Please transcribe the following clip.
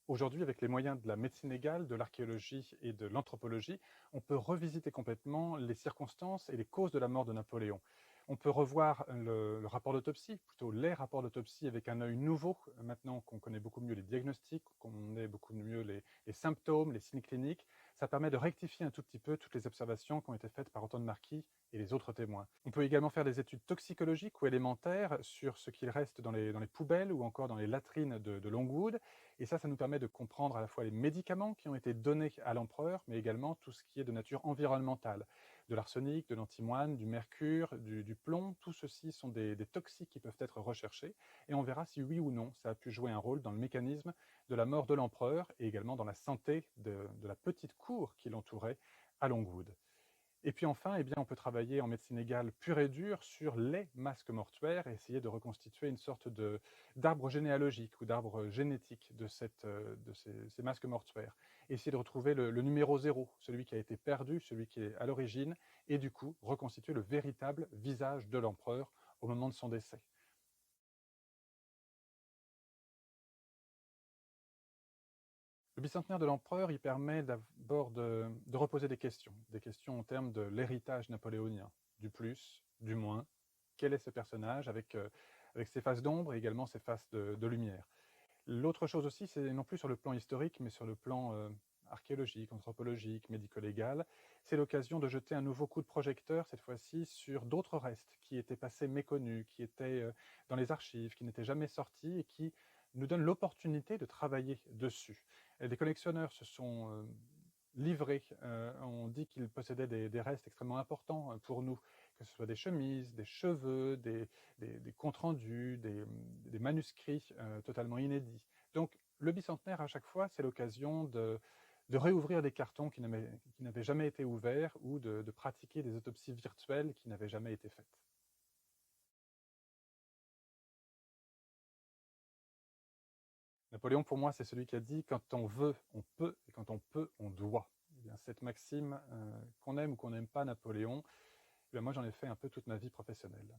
Aujourd'hui, avec les moyens de la médecine légale, de l'archéologie et de l'anthropologie, on peut revisiter complètement les circonstances et les causes de la mort de Napoléon. On peut revoir le rapport d'autopsie, plutôt les rapports d'autopsie avec un œil nouveau, maintenant qu'on connaît beaucoup mieux les diagnostics, qu'on connaît beaucoup mieux les symptômes, les signes cliniques. Ça permet de rectifier un tout petit peu toutes les observations qui ont été faites par Antoine Marquis et les autres témoins. On peut également faire des études toxicologiques ou élémentaires sur ce qu'il reste dans les poubelles ou encore dans les latrines de Longwood. Et ça nous permet de comprendre à la fois les médicaments qui ont été donnés à l'empereur, mais également tout ce qui est de nature environnementale. De l'arsenic, de l'antimoine, du mercure, du plomb, tout ceci sont des toxiques qui peuvent être recherchés. Et on verra si oui ou non ça a pu jouer un rôle dans le mécanisme de la mort de l'empereur et également dans la santé de la petite cour qui l'entourait à Longwood. Et puis enfin, eh bien, on peut travailler en médecine légale pure et dure sur les masques mortuaires et essayer de reconstituer une sorte d'arbre généalogique ou d'arbre génétique de ces masques mortuaires. Essayer de retrouver le numéro zéro, celui qui a été perdu, celui qui est à l'origine, et du coup reconstituer le véritable visage de l'empereur au moment de son décès. Le bicentenaire de l'empereur, il permet d'abord de reposer des questions en termes de l'héritage napoléonien, du plus, du moins, quel est ce personnage avec ses faces d'ombre et également ses faces de lumière. L'autre chose aussi, c'est non plus sur le plan historique, mais sur le plan archéologique, anthropologique, médico-légal, c'est l'occasion de jeter un nouveau coup de projecteur, cette fois-ci, sur d'autres restes qui étaient passés méconnus, qui étaient dans les archives, qui n'étaient jamais sortis et qui nous donnent l'opportunité de travailler dessus. Et des collectionneurs se sont livrés, on dit qu'ils possédaient des restes extrêmement importants pour nous, que ce soit des chemises, des cheveux, des comptes rendus, des manuscrits totalement inédits. Donc le bicentenaire, à chaque fois, c'est l'occasion de réouvrir des cartons qui n'avaient jamais été ouverts ou de pratiquer des autopsies virtuelles qui n'avaient jamais été faites. Napoléon, pour moi, c'est celui qui a dit « quand on veut, on peut, et quand on peut, on doit ». Eh bien, cette maxime, qu'on aime ou qu'on n'aime pas Napoléon, eh bien, moi j'en ai fait un peu toute ma vie professionnelle.